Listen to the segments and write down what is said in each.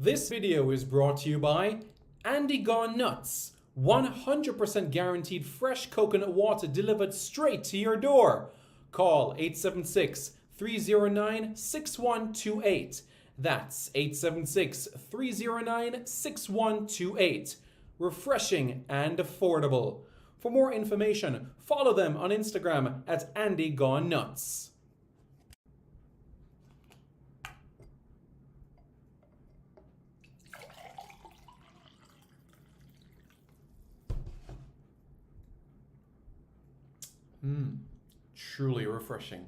This video is brought to you by Andy Gone Nuts. 100% guaranteed fresh coconut water delivered straight to your door. Call 876-309-6128. That's 876-309-6128. Refreshing and affordable. For more information, follow them on Instagram at Andy Gone Nuts. Truly refreshing.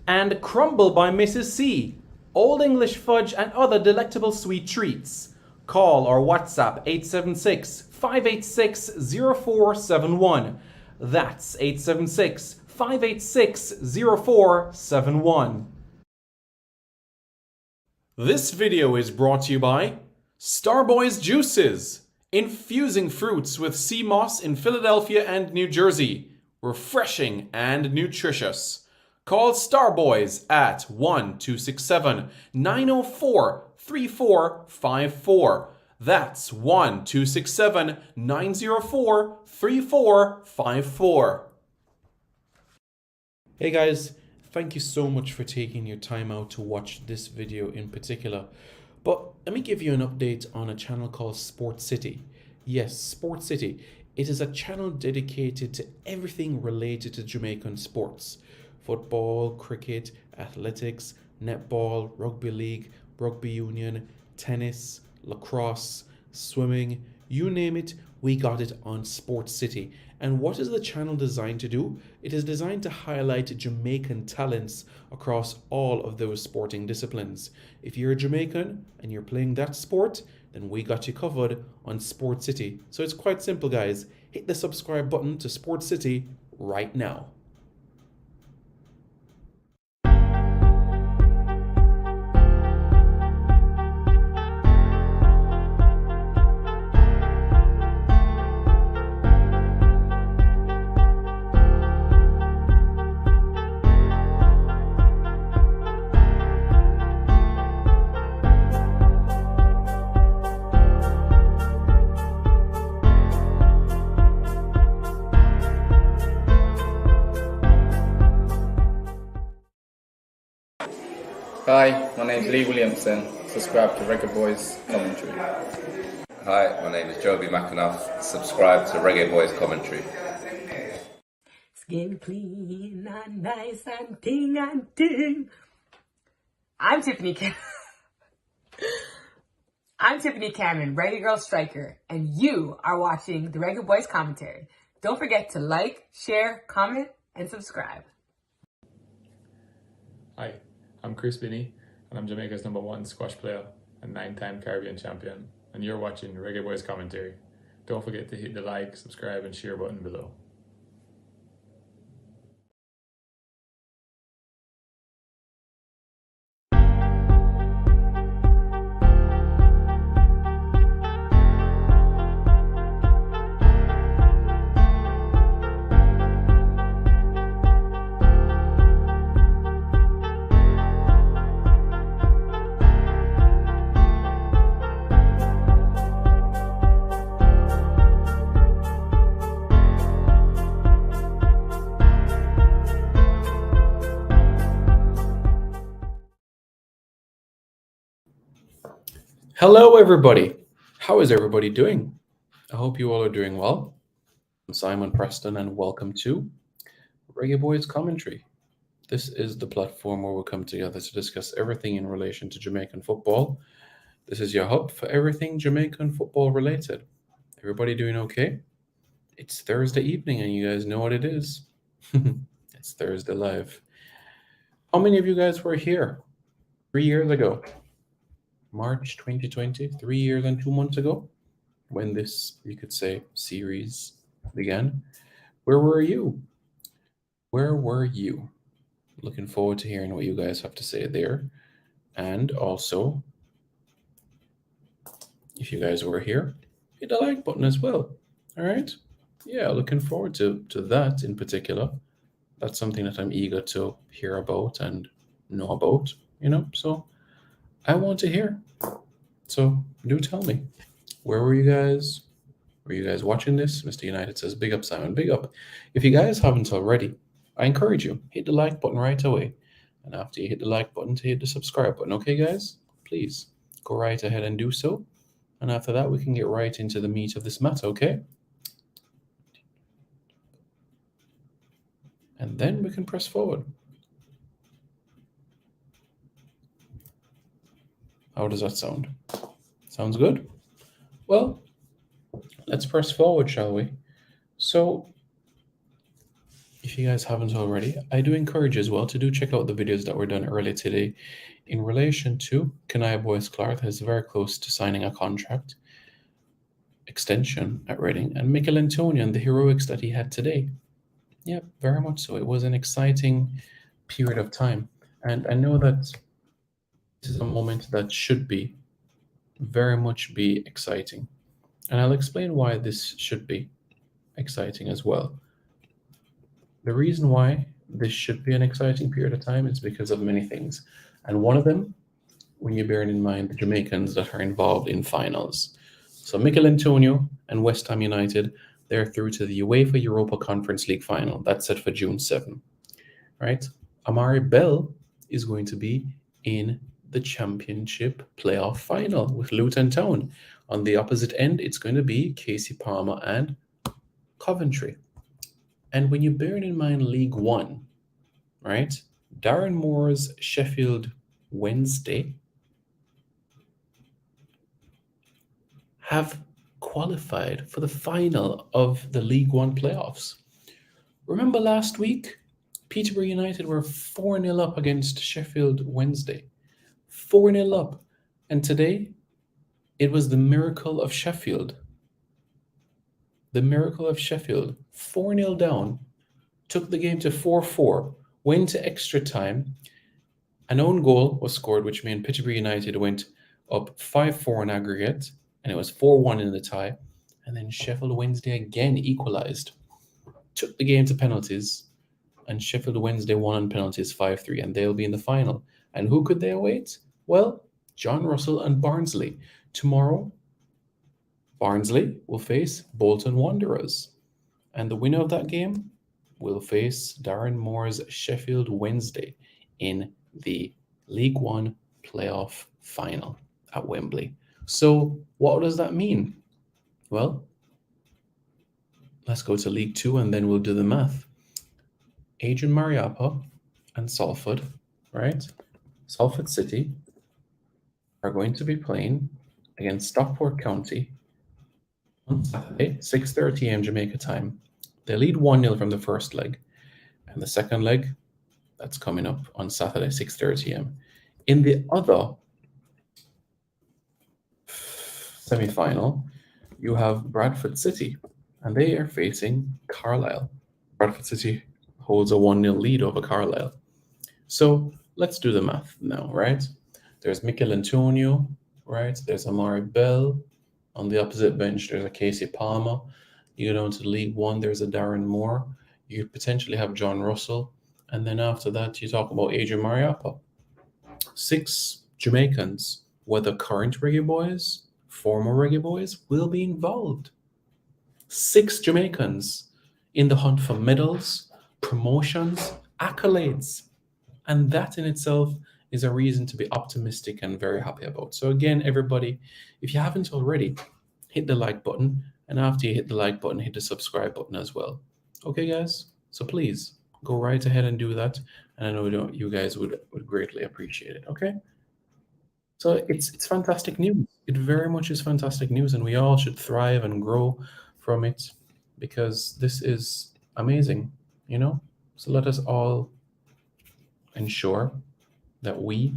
And Crumble by Mrs. C. Old English fudge and other delectable sweet treats. Call or WhatsApp 876-586-0471. That's 876-586-0471. This video is brought to you by Starboy's Juices. Infusing fruits with sea moss in Philadelphia and New Jersey. Refreshing and nutritious. Call Starboys at 1-267-904-3454. That's 1-267-904-3454. Hey guys, thank you so much for taking your time out to watch this video in particular. But let me give you an update on a channel called Sport City. Yes, Sport City. It is a channel dedicated to everything related to Jamaican sports. Football, cricket, athletics, netball, rugby league, rugby union, tennis, lacrosse, swimming, you name it, we got it on Sport City. And what is the channel designed to do? It is designed to highlight Jamaican talents across all of those sporting disciplines. If you're a Jamaican and you're playing that sport, then we got you covered on Sport City. So it's quite simple, guys. Hit the subscribe button to Sport City right now. Hi, my name's Lee Williamson. Subscribe to Reggae Boyz commentary. Hi, my name is Joby McAnuff. Subscribe to Reggae Boyz commentary. Skin clean and nice and ting and ting. I'm Tiffany Cameron, Reggae Girl Striker, and you are watching the Reggae Boyz commentary. Don't forget to like, share, comment, and subscribe. Hi, I'm Chris Binney, and I'm Jamaica's #1 squash player and 9-time Caribbean champion, and you're watching Reggae Boyz commentary. Don't forget to hit the like, subscribe, and share button below. Hello everybody. How is everybody doing? I hope you all are doing well. I'm Simon Preston and welcome to Reggae Boyz commentary. This is the platform where we come together to discuss everything in relation to Jamaican football. This is your hub for everything Jamaican football related. Everybody doing okay? It's Thursday evening and you guys know what it is. It's Thursday Live. How many of you guys were here 3 years ago? March 2020, 3 years and 2 months ago, when this, you could say, series began. Where were you? Where were you? Looking forward to hearing what you guys have to say there. And also, if you guys were here, hit the like button as well. All right? Yeah, looking forward to that in particular. That's something that I'm eager to hear about and know about, you know? So I want to hear. So do tell me, where were you guys? Were you guys watching this? Mr. United says, big up, Simon, big up. If you guys haven't already, I encourage you, hit the like button right away. And after you hit the like button, to hit the subscribe button. Okay, guys? Please go right ahead and do so. And after that, we can get right into the meat of this matter, okay? And then we can press forward. How does that sound? Sounds good? Well, let's press forward, shall we? So, if you guys haven't already, I do encourage you as well to do check out the videos that were done earlier today in relation to Kanaya Boyce Clark, that is very close to signing a contract extension at Reading, and Mikel Antonio and the heroics that he had today. Yeah, very much so. It was an exciting period of time. And I know that this is a moment that should be very much be exciting. And I'll explain why this should be exciting as well. The reason why this should be an exciting period of time is because of many things. And one of them, when you're bearing in mind the Jamaicans that are involved in finals. So Mikel Antonio and West Ham United, they're through to the UEFA Europa Conference League final. That's set for June 7, right? Amari Bell is going to be in the championship playoff final with Luton Town. On the opposite end, it's going to be Casey Palmer and Coventry. And when you're bearing in mind League One, right? Darren Moore's Sheffield Wednesday have qualified for the final of the League One playoffs. Remember last week, Peterborough United were 4-0 up against Sheffield Wednesday. 4-0 up. And today, it was the miracle of Sheffield. The miracle of Sheffield, 4-0 down, took the game to 4-4, went to extra time. An own goal was scored, which meant Peterborough United went up 5-4 in aggregate, and it was 4-1 in the tie. And then Sheffield Wednesday again equalized, took the game to penalties, and Sheffield Wednesday won on penalties 5-3, and they'll be in the final. And who could they await? Well, John Russell and Barnsley. Tomorrow, Barnsley will face Bolton Wanderers, and the winner of that game will face Darren Moore's Sheffield Wednesday in the League One playoff final at Wembley. So what does that mean? Well, let's go to League Two and then we'll do the math. Adrian Mariappa and Salford, right? Salford City are going to be playing against Stockport County on Saturday, 6:30 a.m. Jamaica time. They lead 1-0 from the first leg. And the second leg, that's coming up on Saturday, 6:30 a.m. In the other semi-final, you have Bradford City, and they are facing Carlisle. Bradford City holds a 1-0 lead over Carlisle. So let's do the math now, right? There's Mikel Antonio, right? There's Amari Bell. On the opposite bench, there's a Casey Palmer. You go down to League One, there's a Darren Moore. You potentially have John Russell. And then after that, you talk about Adrian Mariappa. 6 Jamaicans, whether current Reggae Boyz, former Reggae Boyz, will be involved. 6 Jamaicans in the hunt for medals, promotions, accolades. And that in itself is a reason to be optimistic and very happy about. So again, everybody, if you haven't already, hit the like button. And after you hit the like button, hit the subscribe button as well. Okay, guys? So please, go right ahead and do that. And I know you guys would greatly appreciate it, okay? So it's fantastic news. It very much is fantastic news, and we all should thrive and grow from it because this is amazing, you know? So let us all ensure that we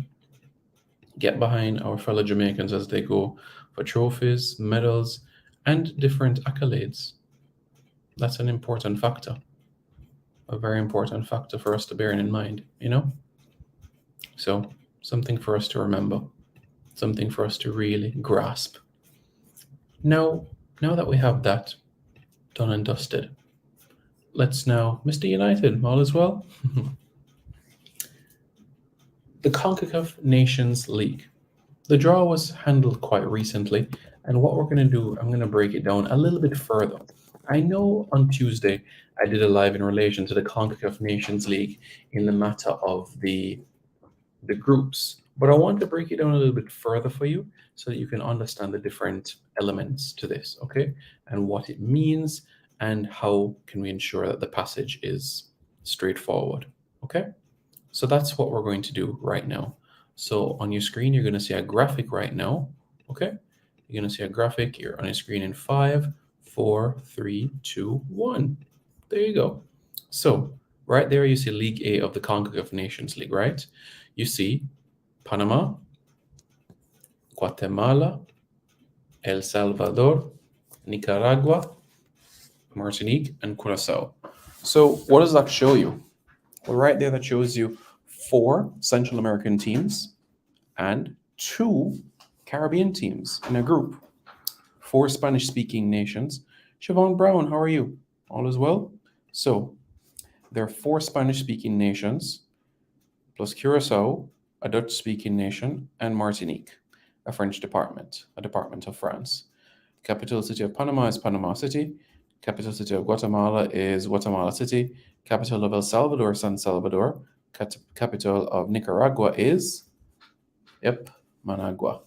get behind our fellow Jamaicans as they go for trophies, medals, and different accolades. That's an important factor, a very important factor for us to bear in mind, you know? So something for us to remember, something for us to really grasp. Now that we have that done and dusted, let's now, Mr. United, all is well? The CONCACAF Nations League. The draw was handled quite recently, and what we're going to do, I'm going to break it down a little bit further. I know on Tuesday I did a live in relation to the CONCACAF Nations League in the matter of the groups, but I want to break it down a little bit further for you so that you can understand the different elements to this, okay? And what it means and how can we ensure that the passage is straightforward, okay? So that's what we're going to do right now. So on your screen, you're going to see a graphic right now, okay? You're going to see a graphic here on your screen in 5, 4, 3, 2, 1. There you go. So right there, you see League A of the CONCACAF Nations League, right? You see Panama, Guatemala, El Salvador, Nicaragua, Martinique, and Curacao. So what does that show you? Well, right there, that shows you 4 Central American teams and 2 Caribbean teams in a group. 4 Spanish-speaking nations. Siobhan Brown, how are you? All is well? So there are 4 Spanish-speaking nations, plus Curacao, a Dutch-speaking nation, and Martinique, a French department, a department of France. Capital city of Panama is Panama City. Capital city of Guatemala is Guatemala City. Capital of El Salvador, San Salvador. Capital of Nicaragua is, Managua.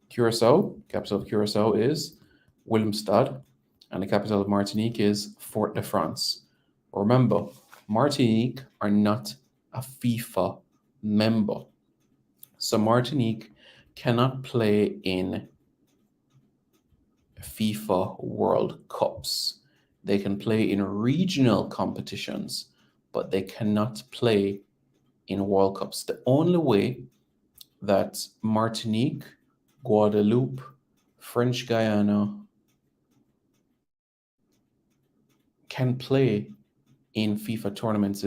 Curacao, capital of Curacao is Willemstad, and the capital of Martinique is Fort-de-France. Remember, Martinique are not a FIFA member. So Martinique cannot play in FIFA World Cups. They can play in regional competitions, but they cannot play in World Cups. The only way that Martinique, Guadeloupe, French Guyana can play in FIFA tournaments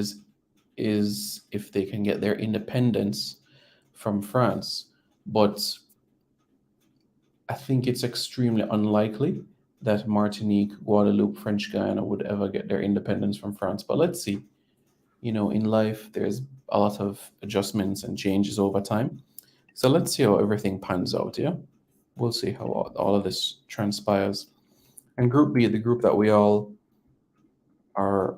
is if they can get their independence from France. But I think it's extremely unlikely that Martinique, Guadeloupe, French Guyana would ever get their independence from France. But let's see. You know, in life, there's a lot of adjustments and changes over time. So let's see how everything pans out, yeah? We'll see how all of this transpires. And Group B, the group that we all are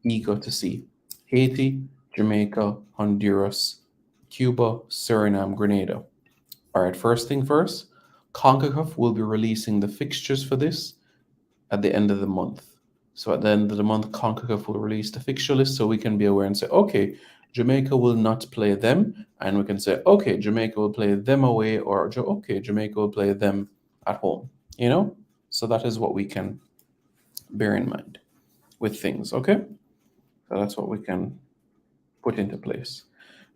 eager to see. Haiti, Jamaica, Honduras, Cuba, Suriname, Grenada. All right, first thing first, CONCACAF will be releasing the fixtures for this at the end of the month. So at the end of the month, CONCACAF will release the fixture list so we can be aware and say, okay, Jamaica will not play them. And we can say, okay, Jamaica will play them away, or okay, Jamaica will play them at home, you know? So that is what we can bear in mind with things, okay? So that's what we can put into place.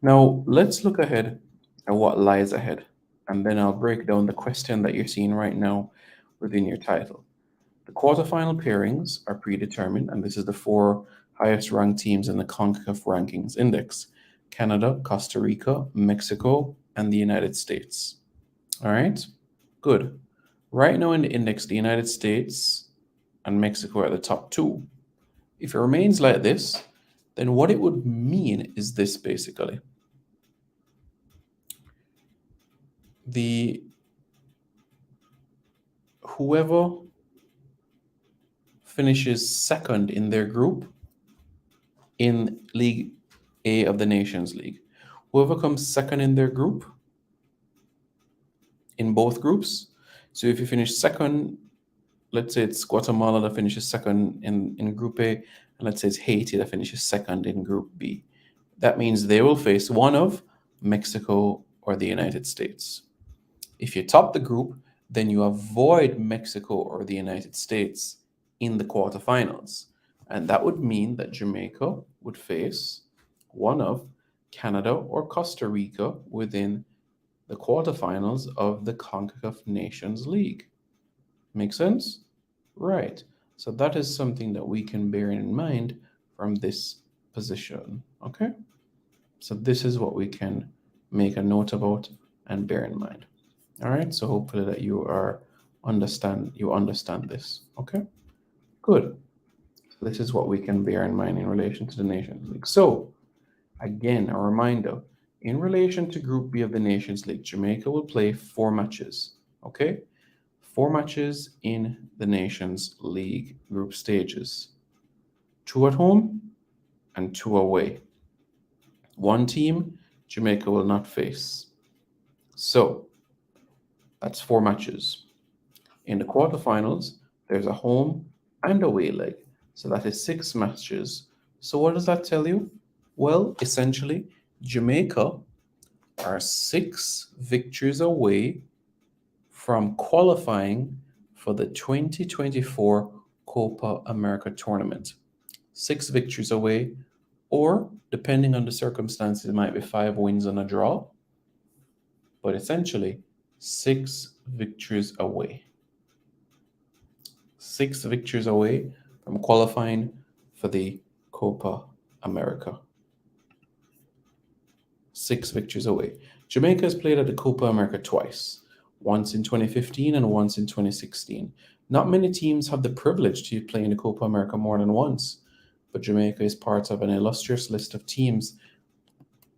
Now, let's look ahead at what lies ahead. And then I'll break down the question that you're seeing right now within your title. The quarterfinal pairings are predetermined, and this is the 4 highest ranked teams in the CONCACAF rankings index: Canada, Costa Rica, Mexico, and the United States. All right, good. Right now in the index, the United States and Mexico are the top 2. If it remains like this, then what it would mean is this basically. Whoever finishes second in their group in League A of the Nations League, whoever comes second in their group, in both groups. So if you finish second, let's say it's Guatemala that finishes second in Group A, and let's say it's Haiti that finishes second in Group B. That means they will face one of Mexico or the United States. If you top the group, then you avoid Mexico or the United States in the quarterfinals. And that would mean that Jamaica would face one of Canada or Costa Rica within the quarterfinals of the CONCACAF Nations League. Make sense? Right. So that is something that we can bear in mind from this position. Okay? So this is what we can make a note about and bear in mind. All right, so hopefully that you understand this. Okay, good. So this is what we can bear in mind in relation to the Nations League. So again, a reminder, In relation to Group B of the Nations League, Jamaica will play 4 matches. Okay? 4 matches in the Nations League group stages. 2 at home and 2 away. 1 team Jamaica will not face. So, that's 4 matches. In the quarterfinals, there's a home and away leg. So that is 6 matches. So what does that tell you? Well, essentially, Jamaica are 6 victories away from qualifying for the 2024 Copa America tournament. 6 victories away, or depending on the circumstances, it might be 5 wins and a draw. But essentially, 6 victories away. 6 victories away from qualifying for the Copa America. 6 victories away. Jamaica has played at the Copa America twice, once in 2015 and once in 2016. Not many teams have the privilege to play in the Copa America more than once, but Jamaica is part of an illustrious list of teams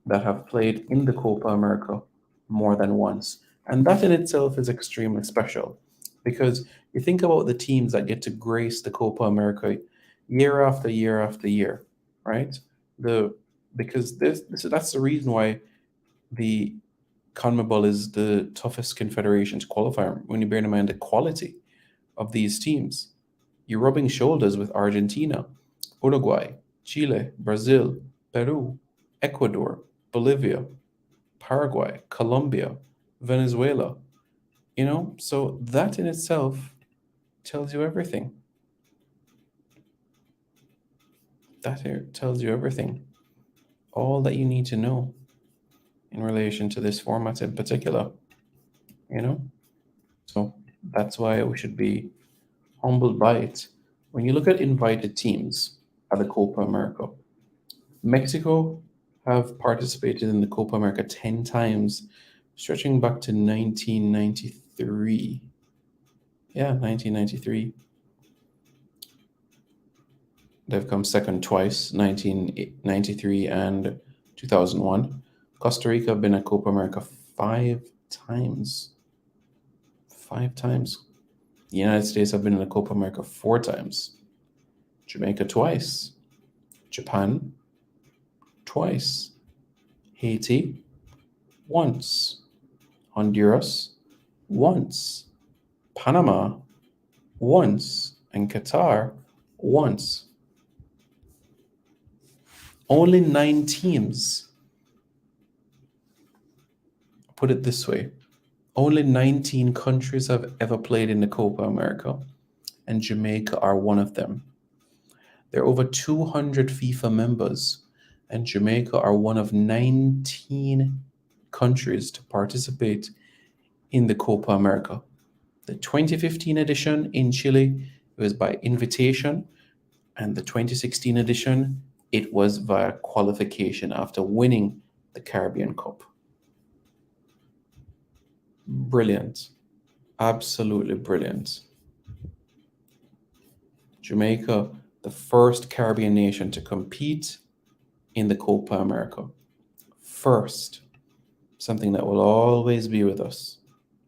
that have played in the Copa America more than once. And that in itself is extremely special, because you think about the teams that get to grace the Copa America year after year after year, right? Because that's the reason why the CONMEBOL is the toughest confederation to qualify when you bear in mind the quality of these teams. You're rubbing shoulders with Argentina, Uruguay, Chile, Brazil, Peru, Ecuador, Bolivia, Paraguay, Colombia, Venezuela. So that in itself tells you everything. That here tells you everything. All that you need to know in relation to this format in particular. So that's why we should be humbled by it. When you look at invited teams at the Copa America, Mexico have participated in the Copa America 10 times, stretching back to 1993. Yeah, 1993. They've come second twice, 1993 and 2001. Costa Rica have been at Copa America 5 times. 5 times. The United States have been in the Copa America 4 times. Jamaica twice. Japan twice. Haiti once. Honduras once. Panama once. And Qatar once. Only 9 teams. Put it this way. Only 19 countries have ever played in the Copa America, and Jamaica are one of them. There are over 200 FIFA members, and Jamaica are one of 19 countries to participate in the Copa America. The 2015 edition in Chile, it was by invitation, and the 2016 edition, it was via qualification after winning the Caribbean Cup. Brilliant. Absolutely brilliant. Jamaica, the first Caribbean nation to compete in the Copa America. First. Something that will always be with us.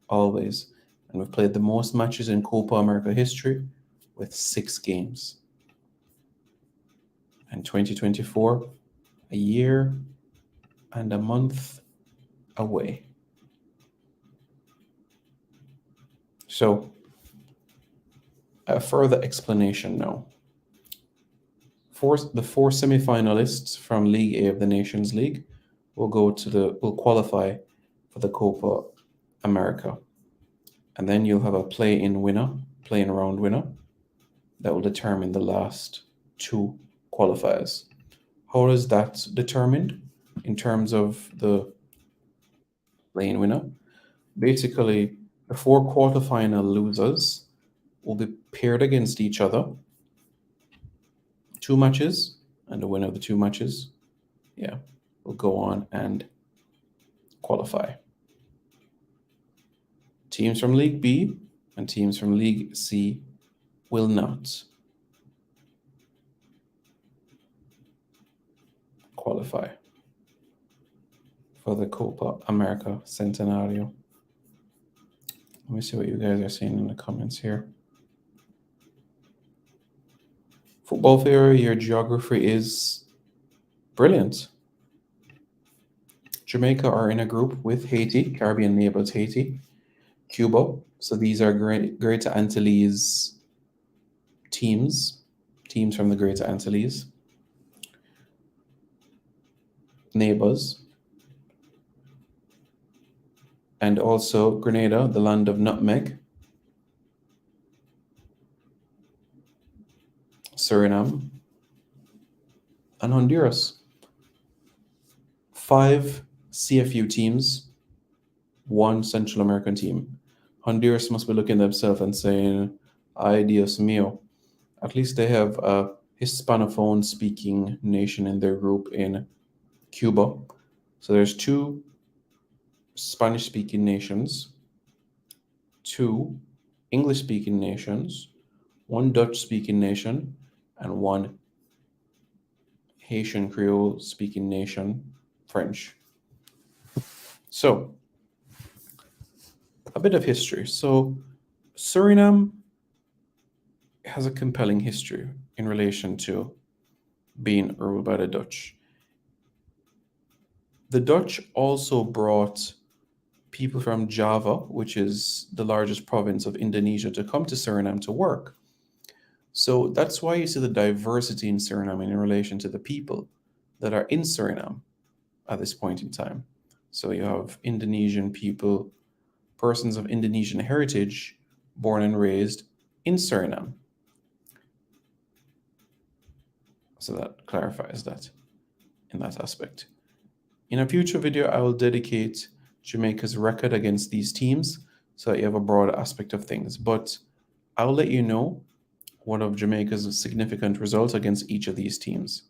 Always. And we've played the most matches in Copa America history with 6 games. And 2024, a year and a month away. So, a further explanation now. The 4 semi-finalists from League A of the Nations League will qualify for the Copa America. And then you'll have a play-in round winner that will determine the last 2 qualifiers. How is that determined in terms of the play-in winner? Basically, the 4 quarterfinal losers will be paired against each other. 2 matches, and the winner of the 2 matches, will go on and qualify. Teams from League B and teams from League C will not qualify for the Copa America Centenario. Let me see what you guys are saying in the comments here. Football theory, your geography is brilliant. Jamaica are in a group with Haiti, Caribbean neighbors Haiti, Cuba. So these are Greater Antilles teams from the Greater Antilles. Neighbors. And also Grenada, the land of nutmeg. Suriname. And Honduras. 5 CFU teams, 1 Central American team. Honduras must be looking at themselves and saying, ay Dios mío. At least they have a Hispanophone speaking nation in their group in Cuba. So there's 2 Spanish speaking nations, 2 English speaking nations, 1 Dutch speaking nation, and 1 Haitian Creole speaking nation, French. So, a bit of history. So, Suriname has a compelling history in relation to being ruled by the Dutch. The Dutch also brought people from Java, which is the largest province of Indonesia, to come to Suriname to work. So that's why you see the diversity in Suriname in relation to the people that are in Suriname at this point in time. So you have Indonesian people, persons of Indonesian heritage, born and raised in Suriname. So that clarifies that in that aspect. In a future video, I will dedicate Jamaica's record against these teams so that you have a broad aspect of things. But I'll let you know one of Jamaica's significant results against each of these teams.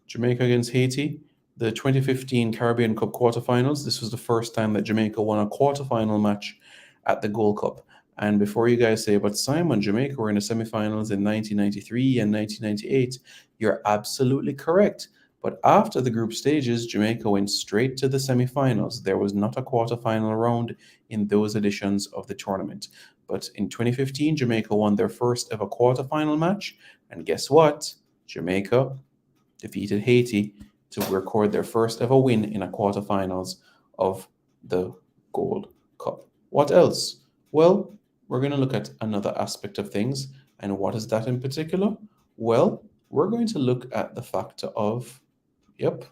Jamaica against Haiti, the 2015 Caribbean Cup quarterfinals. This was the first time that Jamaica won a quarterfinal match at the Gold Cup. And before you guys say, but Simon, Jamaica were in the semifinals in 1993 and 1998, you're absolutely correct. But after the group stages, Jamaica went straight to the semifinals. There was not a quarterfinal round in those editions of the tournament. But in 2015, Jamaica won their first ever quarterfinal match. And guess what? Jamaica defeated Haiti to record their first ever win in a quarterfinals of the Gold Cup. What else? Well, we're going to look at another aspect of things. And what is that in particular? Well, we're going to look at the factor of, yep,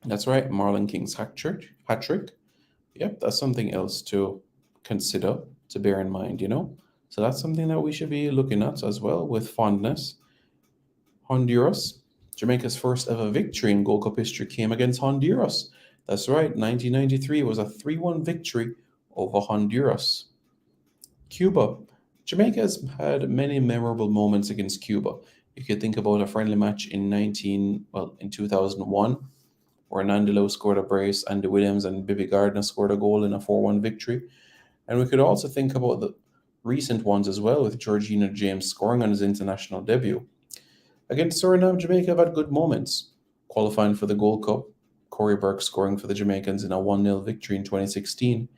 that's right, Marlon King's hat trick. Yep, that's something else to consider, to bear in mind, you know? So that's something that we should be looking at as well with fondness. Honduras, Jamaica's first ever victory in Gold Cup history came against Honduras. That's right, 1993 was a 3-1 victory over Honduras. Cuba, Jamaica has had many memorable moments against Cuba. You could think about a friendly match in 2001, where Nandilo scored a brace, Andy Williams and Bibi Gardner scored a goal in a 4-1 victory. And we could also think about the recent ones as well, with Georgina James scoring on his international debut. Against Suriname, Jamaica have had good moments. Qualifying for the Gold Cup, Corey Burke scoring for the Jamaicans in a 1-0 victory in 2016.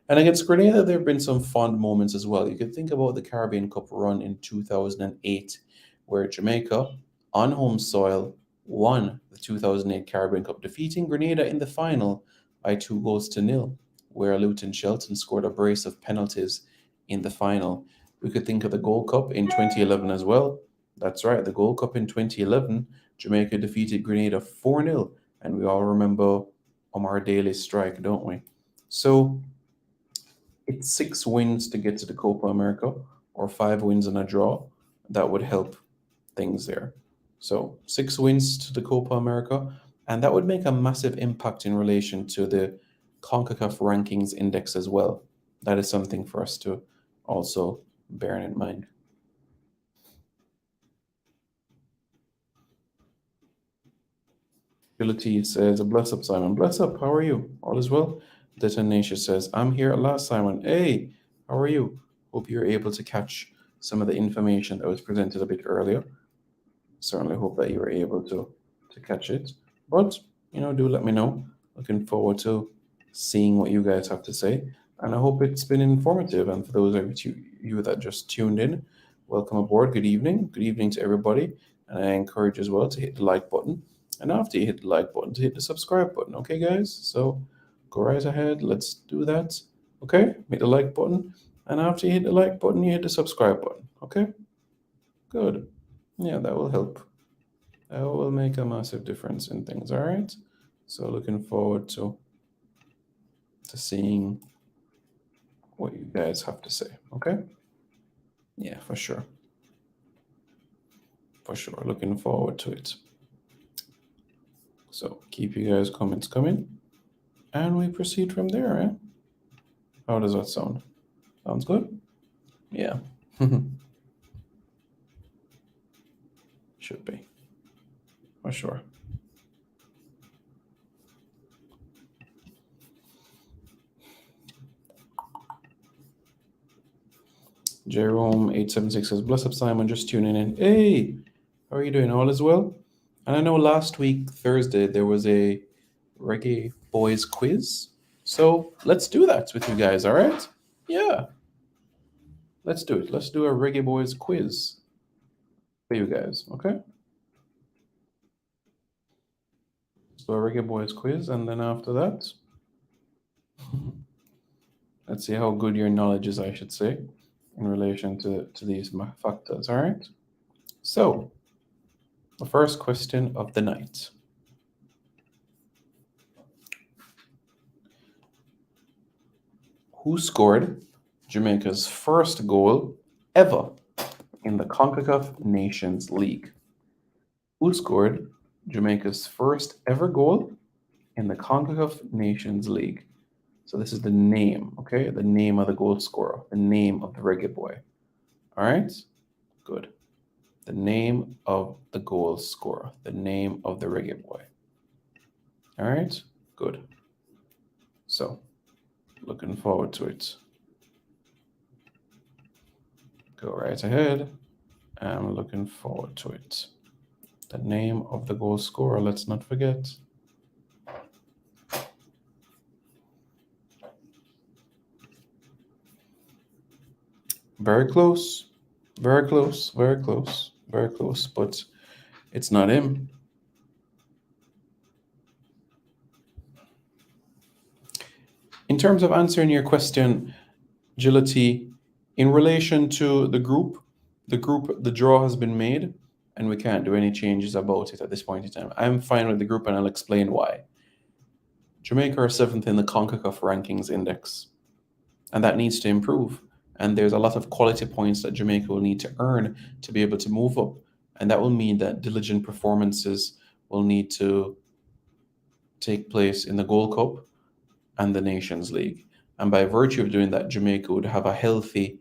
And against Grenada, there have been some fond moments as well. You could think about the Caribbean Cup run in 2008, where Jamaica, on home soil, won the 2008 Caribbean Cup, defeating Grenada in the final by 2-0, where Luton Shelton scored a brace of penalties in the final. We could think of the Gold Cup in 2011 as well. That's right, the Gold Cup in 2011, Jamaica defeated Grenada 4-0, and we all remember Omar Daly's strike, don't we? So it's 6 wins to get to the Copa America, or 5 wins and a draw. That would help things there. So 6 wins to the Copa America, and that would make a massive impact in relation to the CONCACAF rankings index as well. That is something for us to also bear in mind. Ability says, bless up, Simon. Bless up, how are you? All is well? Detonatia says, I'm here at last, Simon. Hey, how are you? Hope you're able to catch some of the information that was presented a bit earlier. Certainly hope that you were able to catch it. But, do let me know. Looking forward to seeing what you guys have to say. And I hope it's been informative. And for those of you that just tuned in, welcome aboard. Good evening. Good evening to everybody. And I encourage as well to hit the like button. And after you hit the like button, to hit the subscribe button. Okay, guys? So go right ahead. Let's do that. Okay? Hit the like button. And after you hit the like button, you hit the subscribe button. Okay? Good. Yeah, that will help. That will make a massive difference in things. All right? So looking forward to seeing what you guys have to say. Okay? Yeah, for sure. For sure. Looking forward to it. So keep you guys' comments coming. And we proceed from there, eh? How does that sound? Sounds good? Yeah. Should be. For sure. Jerome876 says, bless up, Simon, just tuning in. Hey, how are you doing? All is well? And I know last week, Thursday, there was a Reggae Boyz quiz. So let's do that with you guys, all right? Yeah. Let's do it. Let's do a Reggae Boyz quiz for you guys, okay? So a Reggae Boyz quiz, and then after that, let's see how good your knowledge is, I should say, in relation to these factors, all right? So, the first question of the night. Who scored Jamaica's first goal ever in the CONCACAF Nations League? Who scored Jamaica's first ever goal in the CONCACAF Nations League? So this is the name, okay? The name of the goal scorer, the name of the Reggae Boy. All right? Good. The name of the goal scorer, the name of the Reggae Boy. All right? Good. So, looking forward to it. Go right ahead. I'm looking forward to it. The name of the goal scorer, let's not forget. Very close, very close, very close, very close, but it's not him. In terms of answering your question, Agility, in relation to the group, the draw has been made, and we can't do any changes about it at this point in time. I'm fine with the group, and I'll explain why. Jamaica are 7th in the CONCACAF rankings index, and that needs to improve. And there's a lot of quality points that Jamaica will need to earn to be able to move up. And that will mean that diligent performances will need to take place in the Gold Cup and the Nations League. And by virtue of doing that, Jamaica would have a healthy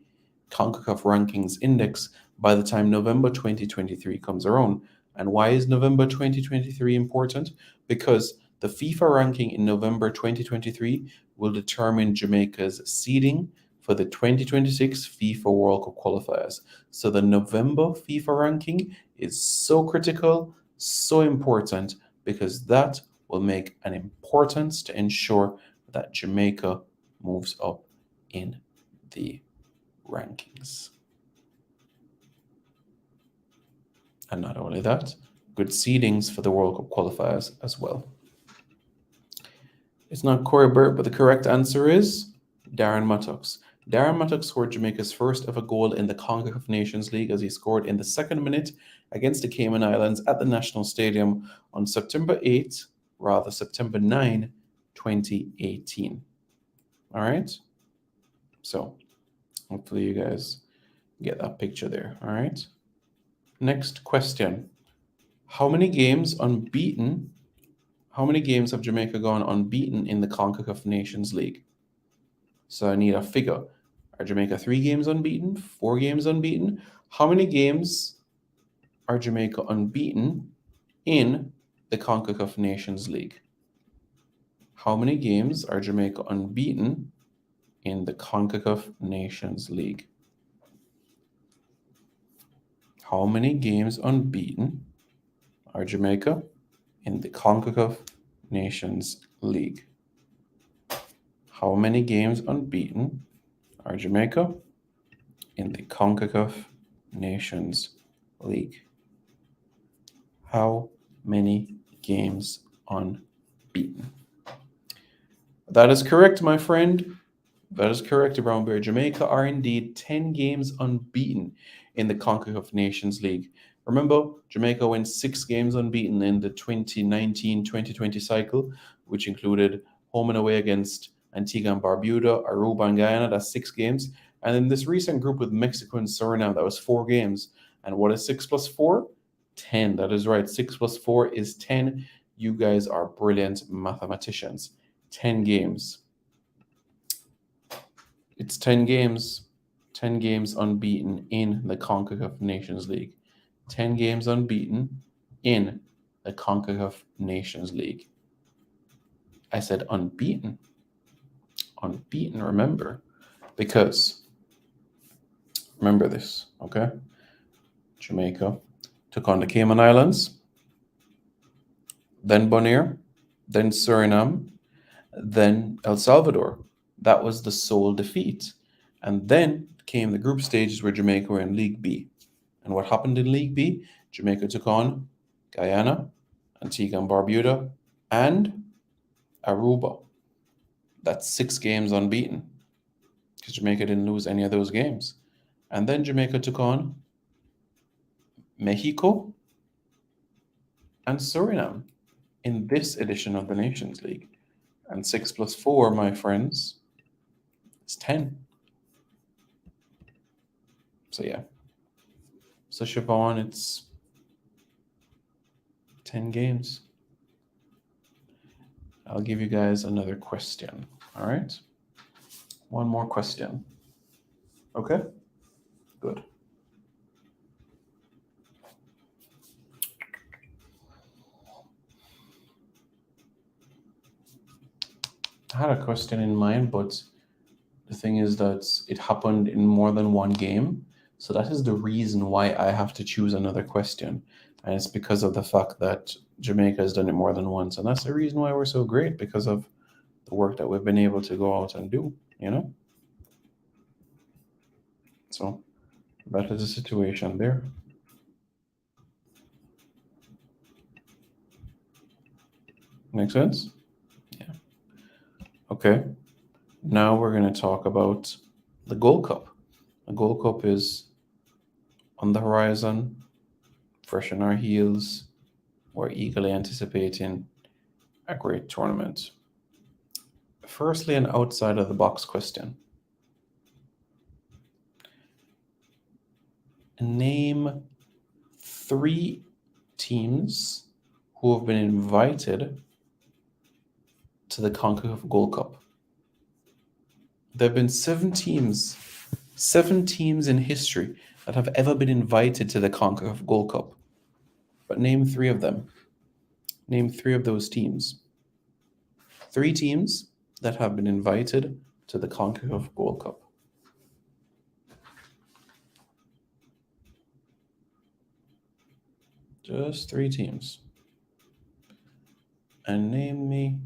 CONCACAF rankings index by the time November 2023 comes around. And why is November 2023 important? Because the FIFA ranking in November 2023 will determine Jamaica's seeding for the 2026 FIFA World Cup qualifiers. So the November FIFA ranking is so critical, so important, because that will make an importance to ensure that Jamaica moves up in the rankings. And not only that, good seedings for the World Cup qualifiers as well. It's not Corey Burt, but the correct answer is Darren Mattox. Darren Mattox scored Jamaica's first ever goal in the CONCACAF Nations League as he scored in the second minute against the Cayman Islands at the National Stadium on September 9, 2018. All right? So, hopefully you guys get that picture there. All right? Next question. How many games have Jamaica gone unbeaten in the CONCACAF Nations League? So I need a figure. Are Jamaica 3 games unbeaten? 4 games unbeaten? How many games are Jamaica unbeaten in the CONCACAF Nations League? How many games are Jamaica unbeaten in the CONCACAF Nations League? How many games unbeaten are Jamaica in the CONCACAF Nations League. How many games unbeaten are Jamaica in the CONCACAF Nations League? How many games unbeaten? That is correct, my friend. That is correct, Brown Bear. Jamaica are indeed 10 games unbeaten in the CONCACAF Nations League. Remember, Jamaica went 6 games unbeaten in the 2019-2020 cycle, which included home and away against Antigua and Barbuda, Aruba and Guyana. That's 6 games. And in this recent group with Mexico and Suriname, that was 4 games. And what is 6 plus 4? 10. That is right. 6 plus 4 is 10. You guys are brilliant mathematicians. 10 games. It's 10 games. 10 games unbeaten in the CONCACAF Nations League. 10 games unbeaten in the CONCACAF Nations League. I said unbeaten. Unbeaten, remember. Because, remember this, okay? Jamaica took on the Cayman Islands, then Bonaire, then Suriname, then El Salvador. That was the sole defeat. And then came the group stages where Jamaica were in League B. And what happened in League B? Jamaica took on Guyana, Antigua and Barbuda, and Aruba. That's 6 games unbeaten because Jamaica didn't lose any of those games. And then Jamaica took on Mexico and Suriname in this edition of the Nations League. And 6 plus 4, my friends, is 10. So yeah. So Siobhan, it's 10 games. I'll give you guys another question. All right? One more question. Okay? Good. I had a question in mind, but the thing is that it happened in more than one game. So that is the reason why I have to choose another question. And it's because of the fact that Jamaica has done it more than once. And that's the reason why we're so great, because of the work that we've been able to go out and do, you know? So that is the situation there. Make sense? Yeah. Okay. Now we're going to talk about the Gold Cup. The Gold Cup is on the horizon, fresh on our heels. We're eagerly anticipating a great tournament. Firstly, an outside of the box question. Name 3 teams who have been invited to the CONCACAF Gold Cup. There have been 7 teams in history that have ever been invited to the CONCACAF Gold Cup. But name 3 of them. Name 3 of those teams. 3 teams that have been invited to the CONCACAF Gold Cup. Just 3 teams. And name me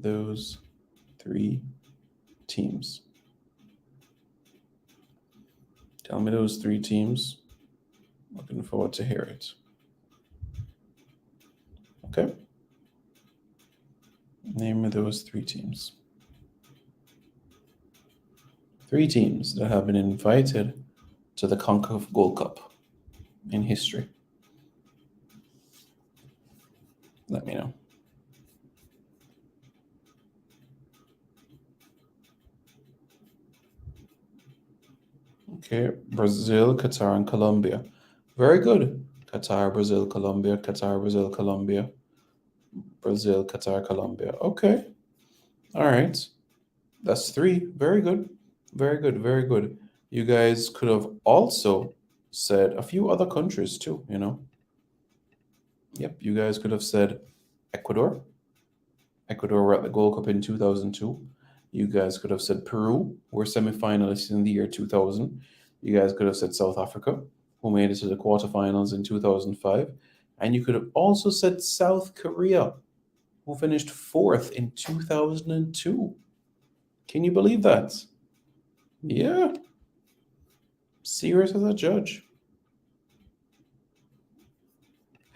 those 3 teams. Tell me those 3 teams. Looking forward to hear it. Okay? Name me those 3 teams. 3 teams that have been invited to the CONCACAF Gold Cup in history. Let me know. Okay, Brazil, Qatar, and Colombia. Very good. Qatar, Brazil, Colombia, Qatar, Brazil, Colombia. Brazil, Qatar, Colombia. Okay. All right. That's 3. Very good. Very good. Very good. You guys could have also said a few other countries too, you know. Yep, you guys could have said Ecuador. Ecuador were at the Gold Cup in 2002. You guys could have said Peru, were semifinalists in the year 2000. You guys could have said South Africa, who made it to the quarterfinals in 2005. And you could have also said South Korea, who finished 4th in 2002. Can you believe that? Yeah. Serious as a judge.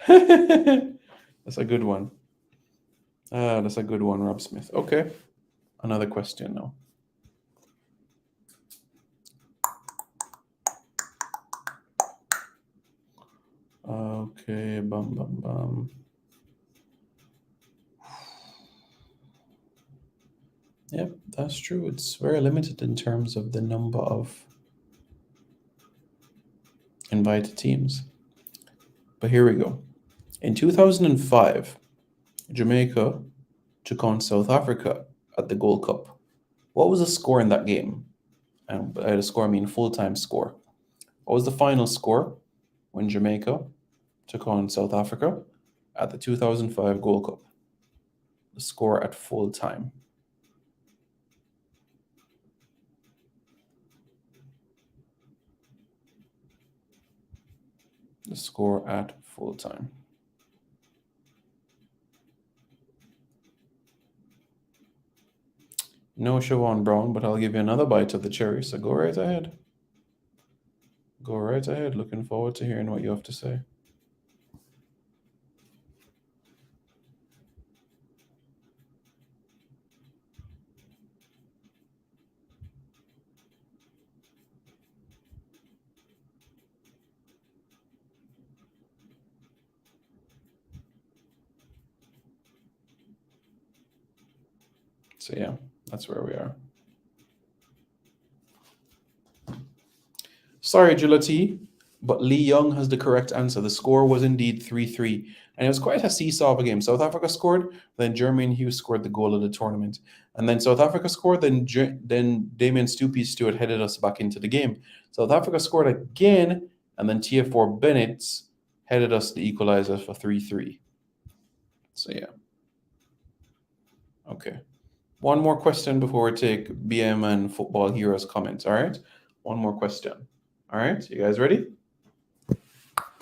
That's a good one. That's a good one, Rob Smith. Okay. Another question now. Okay, bum bum bum. Yep, that's true. It's very limited in terms of the number of invited teams. But here we go. In 2005, Jamaica took on South Africa at the Gold Cup. What was the score in that game? And by the score, I mean full-time score. What was the final score when Jamaica took on South Africa at the 2005 Gold Cup? The score at full time. The score at full time. No Siobhan Brown, but I'll give you another bite of the cherry, so go right ahead. Go right ahead. Looking forward to hearing what you have to say. So yeah, that's where we are. Sorry, Julati, but Lee Young has the correct answer. The score was indeed 3-3. And it was quite a seesaw of a game. South Africa scored, then Jermaine Hughes scored the goal of the tournament. And then South Africa scored, then Damien Stewart headed us back into the game. South Africa scored again, and then TF4 Bennett headed us the equalizer for 3-3. So yeah. Okay. One more question before we take BM and Football Heroes comments, all right? One more question. All right, you guys ready?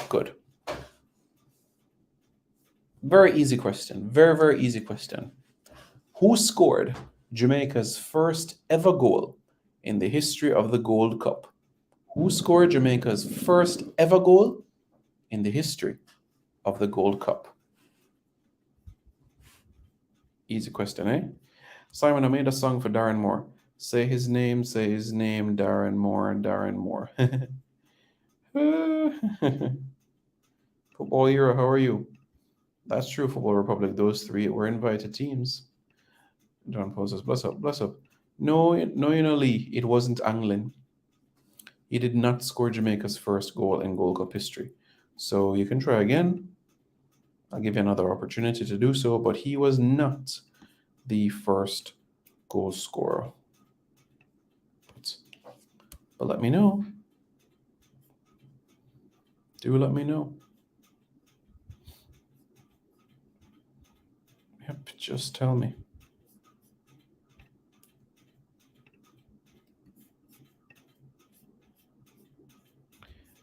Good. Very easy question. Very, very easy question. Who scored Jamaica's first ever goal in the history of the Gold Cup? Who scored Jamaica's first ever goal in the history of the Gold Cup? Easy question, eh? Simon, I made a song for Darren Moore. Say his name, Darren Moore, Darren Moore. Football Hero, how are you? That's true, Football Republic. Those three were invited teams. John poses, bless up, bless up. No, Lee, it wasn't Anglin. He did not score Jamaica's first goal in Gold Cup history. So you can try again. I'll give you another opportunity to do so, but he was not the first goal scorer. But let me know. Do let me know. Yep, just tell me.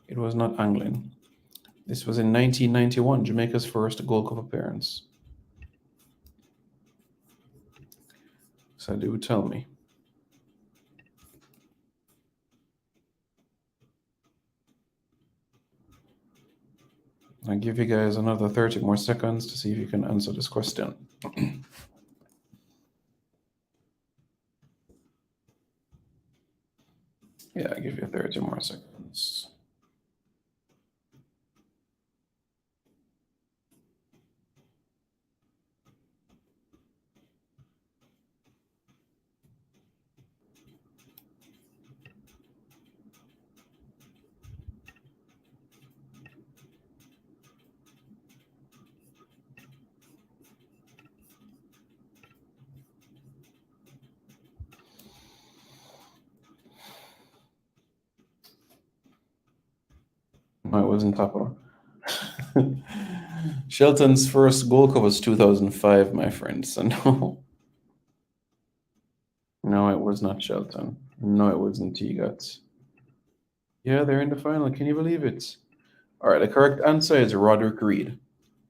It was not Anglin. This was in 1991, Jamaica's first Gold Cup appearance. So do tell me. I'll give you guys another 30 more seconds to see if you can answer this question. Yeah, I'll give you 30 more seconds. No, it wasn't Papa. Shelton's first Gold Cup was 2005, my friend. So no. No, it was not Shelton. No, it wasn't T-Guts. Yeah, they're in the final. Can you believe it? All right, the correct answer is Roderick Reed.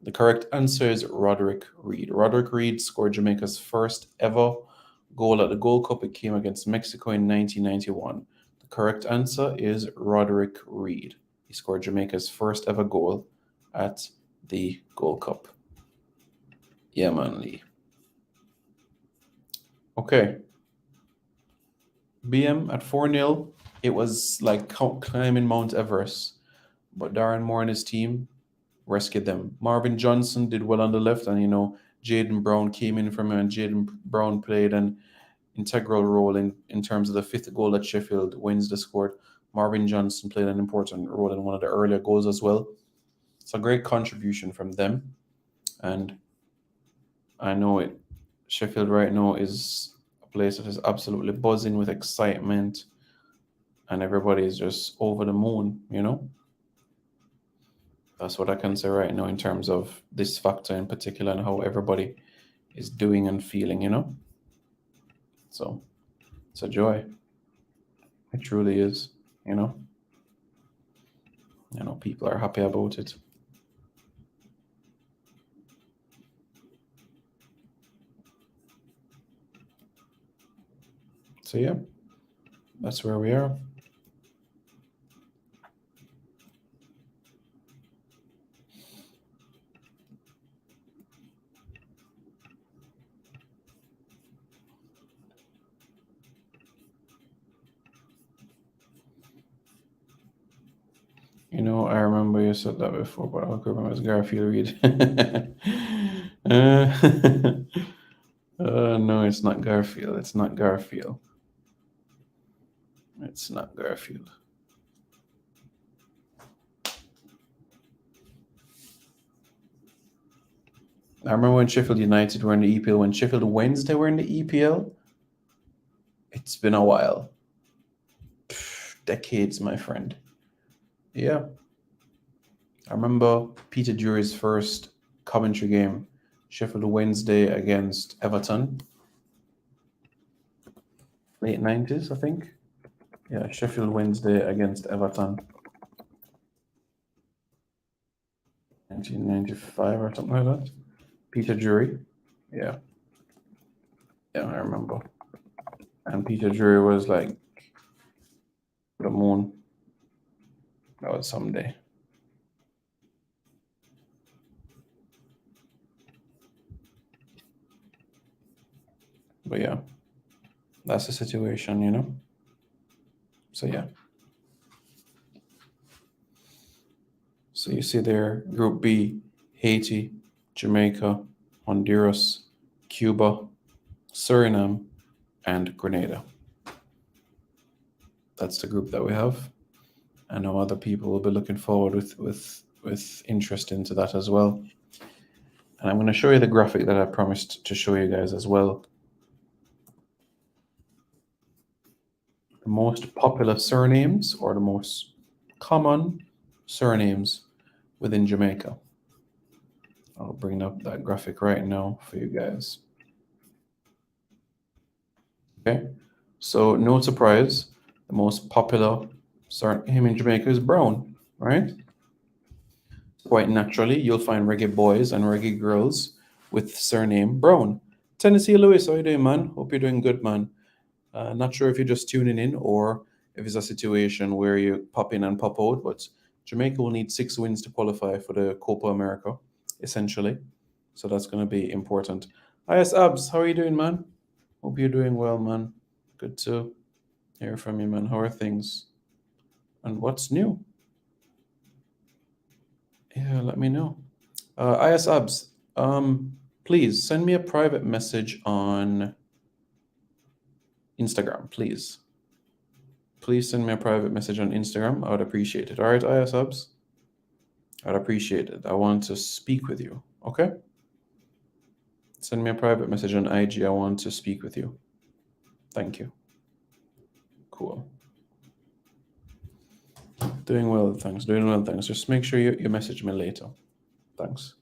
The correct answer is Roderick Reed. Roderick Reed scored Jamaica's first ever goal at the Gold Cup. It came against Mexico in 1991. The correct answer is Roderick Reed. He scored Jamaica's first ever goal at the Gold Cup. Yeah, man, Lee. Okay. BM at 4-0. It was like climbing Mount Everest. But Darren Moore and his team rescued them. Marvin Johnson did well on the left, and Jaden Brown came in from him, and Jaden Brown played an integral role in terms of the fifth goal that Sheffield Wednesday scored. Marvin Johnson played an important role in one of the earlier goals as well. It's a great contribution from them. And I know it. Sheffield right now is a place that is absolutely buzzing with excitement, and everybody is just over the moon, That's what I can say right now in terms of this factor in particular and how everybody is doing and feeling, So it's a joy. It truly is, people are happy about it. So yeah, that's where we are. I remember you said that before, but I don't remember it's Garfield Reed. No, it's not Garfield. It's not Garfield. It's not Garfield. I remember when Sheffield United were in the EPL, when Sheffield Wednesday were in the EPL. It's been a while. Decades, my friend. Yeah. I remember Peter Drury's first commentary game, Sheffield Wednesday against Everton. Late 90s, I think. Yeah, Sheffield Wednesday against Everton. 1995 or something like that. Peter Drury. Yeah. Yeah, I remember. And Peter Drury was like the moon. That was someday. But yeah, that's the situation, So yeah. So you see there, Group B, Haiti, Jamaica, Honduras, Cuba, Suriname, and Grenada. That's the group that we have. I know other people will be looking forward with interest into that as well. And I'm going to show you the graphic that I promised to show you guys as well. The most popular surnames, or the most common surnames within Jamaica. I'll bring up that graphic right now for you guys. Okay, so no surprise, the most popular surname in Jamaica is Brown, right? Quite naturally, you'll find reggae boys and reggae girls with surname Brown. Tennessee Lewis, how you doing, man? Hope you're doing good, man. Not sure if you're just tuning in or if it's a situation where you pop in and pop out, but Jamaica will need 6 wins to qualify for the Copa America, essentially. So that's going to be important. Yes, Abs, how are you doing, man? Hope you're doing well, man. Good to hear from you, man. How are things? And what's new? Yeah, let me know. Is Abs, please send me a private message on Instagram, please. Please send me a private message on Instagram. I would appreciate it. All right, IS Abs? I'd appreciate it. I want to speak with you, okay? Send me a private message on IG. I want to speak with you. Thank you. Cool. Doing well, thanks. Doing well, thanks. Just make sure you message me later. Thanks.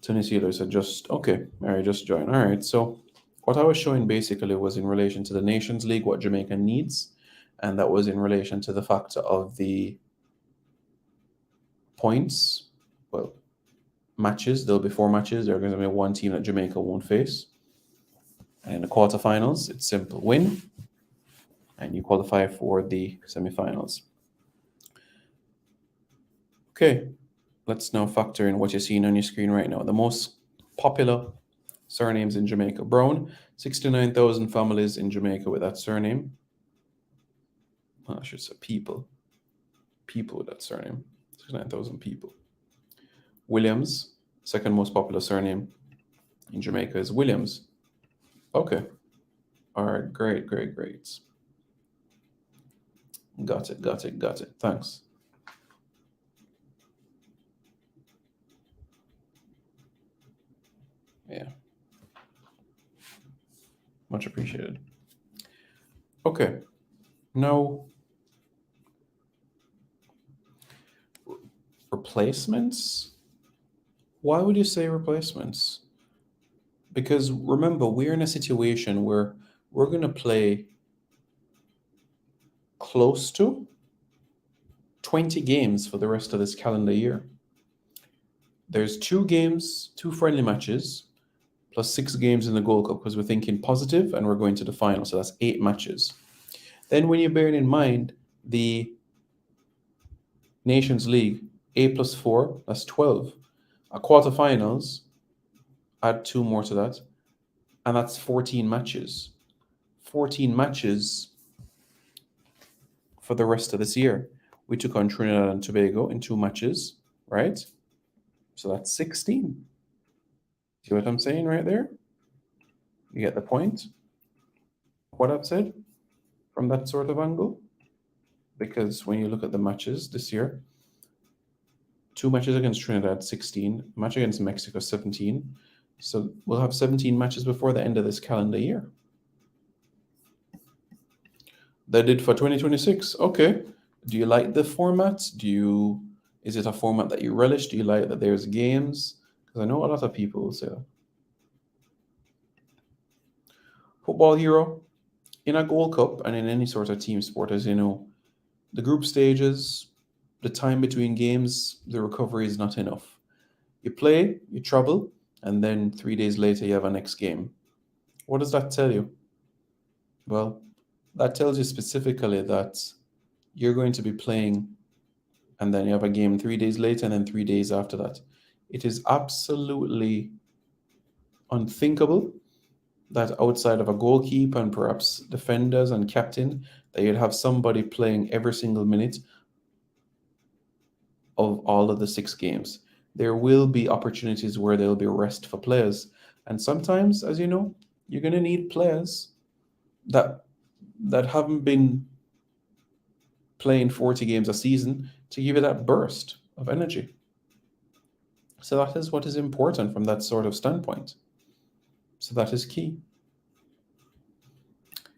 Tony Sealer said okay, Mary, just join. All right, so what I was showing basically was in relation to the Nations League, what Jamaica needs, and that was in relation to the factor of the points. Well, matches. There'll be 4 matches. There are going to be one team that Jamaica won't face. And in the quarterfinals, it's simple: win, and you qualify for the semifinals. Okay, let's now factor in what you're seeing on your screen right now. The most popular surnames in Jamaica. Brown, 69,000 families in Jamaica with that surname. Well, I should say people. People with that surname. 69,000 people. Williams, second most popular surname in Jamaica is Williams. Okay. All right, great. Got it. Thanks. Yeah. Much appreciated. Okay. Now, replacements? Why would you say replacements? Because remember, we're in a situation where we're going to play close to 20 games for the rest of this calendar year. There's 2 games, 2 friendly matches, plus 6 games in the Gold Cup, because we're thinking positive and we're going to the final. So that's 8 matches. Then when you're bearing in mind the Nations League, 8 plus 4, that's 12. Quarterfinals, add 2 more to that, and that's 14 matches. 14 matches for the rest of this year. We took on Trinidad and Tobago in 2 matches, right? So that's 16. See what I'm saying right there? You get the point? What I've said from that sort of angle? Because when you look at the matches this year, 2 matches against Trinidad, 16, match against Mexico, 17. So we'll have 17 matches before the end of this calendar year. That did for 2026. Okay. Do you like the format? Is it a format that you relish? Do you like that there's games? Because I know a lot of people will say that. Football Hero, in a Gold Cup and in any sort of team sport, as you know, the group stages, the time between games, the recovery is not enough. You play, you travel, and then 3 days later you have a next game. What does that tell you? Well, that tells you specifically that you're going to be playing and then you have a game 3 days later and then 3 days after that. It is absolutely unthinkable that outside of a goalkeeper and perhaps defenders and captain, that you'd have somebody playing every single minute of all of the 6 games. There will be opportunities where there'll be rest for players. And sometimes, as you know, you're going to need players that haven't been playing 40 games a season to give you that burst of energy. So that is what is important from that sort of standpoint. So that is key.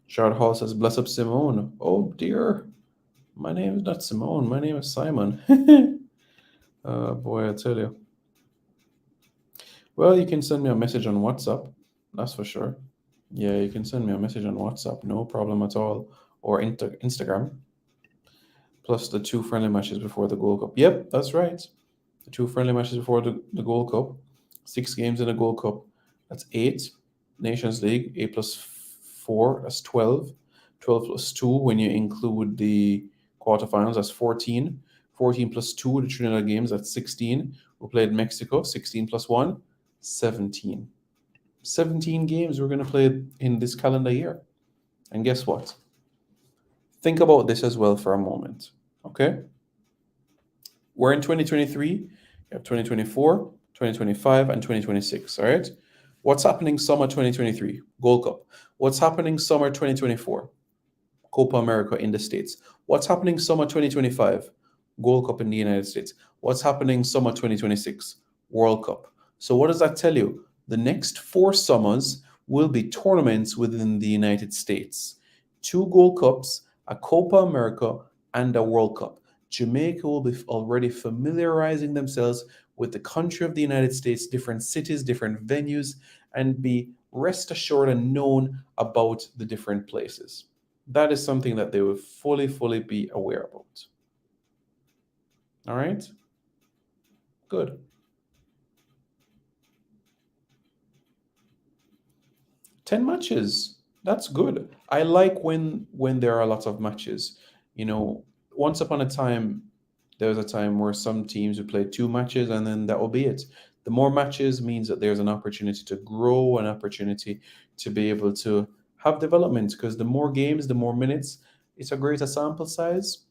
Charlotte Hall says, bless up Simone. Oh dear. My name is not Simone. My name is Simon. Boy, I tell you. Well, you can send me a message on WhatsApp. That's for sure. Yeah, you can send me a message on WhatsApp. No problem at all. Or Instagram. Plus the 2 friendly matches before the Gold Cup. Yep, that's right. The 2 friendly matches before the Gold Cup. 6 games in the Gold Cup. That's 8. Nations League, 8 plus 4, that's 12. 12 plus 2 when you include the quarterfinals, that's 14. 14 plus 2, the Trinidad games, that's 16. We played Mexico, 16 plus 1, 17. 17 games we're going to play in this calendar year. And guess what? Think about this as well for a moment, okay? We're in 2023, you have 2024, 2025, and 2026, all right? What's happening summer 2023? Gold Cup. What's happening summer 2024? Copa America in the States. What's happening summer 2025? Gold Cup in the United States. What's happening summer 2026? World Cup. So what does that tell you? The next 4 summers will be tournaments within the United States. 2 Gold Cups, a Copa America, and a World Cup. Jamaica will be already familiarizing themselves with the country of the United States, different cities, different venues, and be rest assured and known about the different places. That is something that they will fully be aware about. All right? Good. 10 matches. That's good. I like when there are lots of matches. You know, once upon a time, there was a time where some teams would play 2 matches and then that will be it. The more matches means that there's an opportunity to grow, an opportunity to be able to have development because the more games, the more minutes, it's a greater sample size.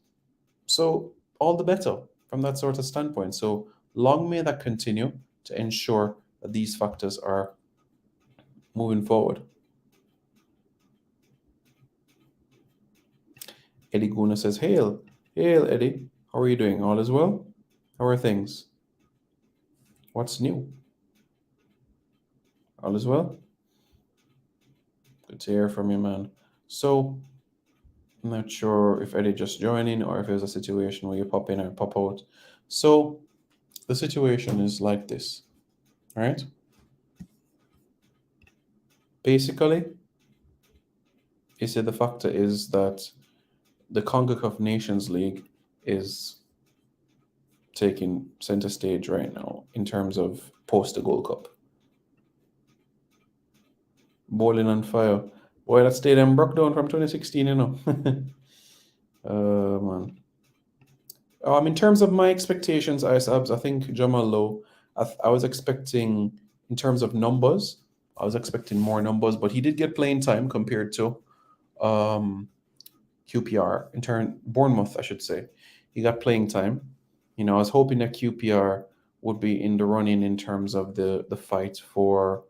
So all the better from that sort of standpoint. So long may that continue to ensure that these factors are moving forward. Eddie Guna says, Hail. Hail, Eddie. How are you doing? All is well? How are things? What's new? All is well? Good to hear from you, man. So, I'm not sure if Eddie just joining or if there's a situation where you pop in or pop out. So, the situation is like this, right? Basically, he said the factor is that the CONCACAF Nations League is taking center stage right now in terms of post the Gold Cup. Bowling on fire. Boy, that stadium broke down from 2016, you know. Man. In terms of my expectations, I think Jamal Lowe, I was expecting, in terms of numbers, I was expecting more numbers, but he did get playing time compared to QPR, Bournemouth, I should say. He got playing time. You know, I was hoping that QPR would be in the running in terms of the fight for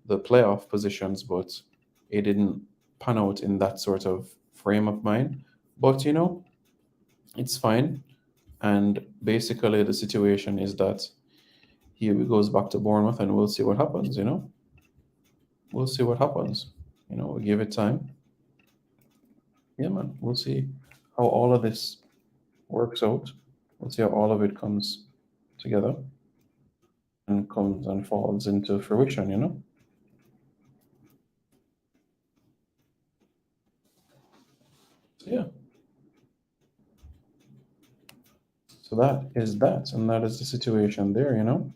the playoff positions, but it didn't pan out in that sort of frame of mind. But, you know, it's fine. And basically, the situation is that he goes back to Bournemouth and we'll see what happens, you know? We'll see what happens. You know, we'll give it time. Yeah, man, we'll see how all of this works out. We'll see how all of it comes together and comes and falls into fruition, you know? So, yeah. So that is that, and that is the situation there, you know?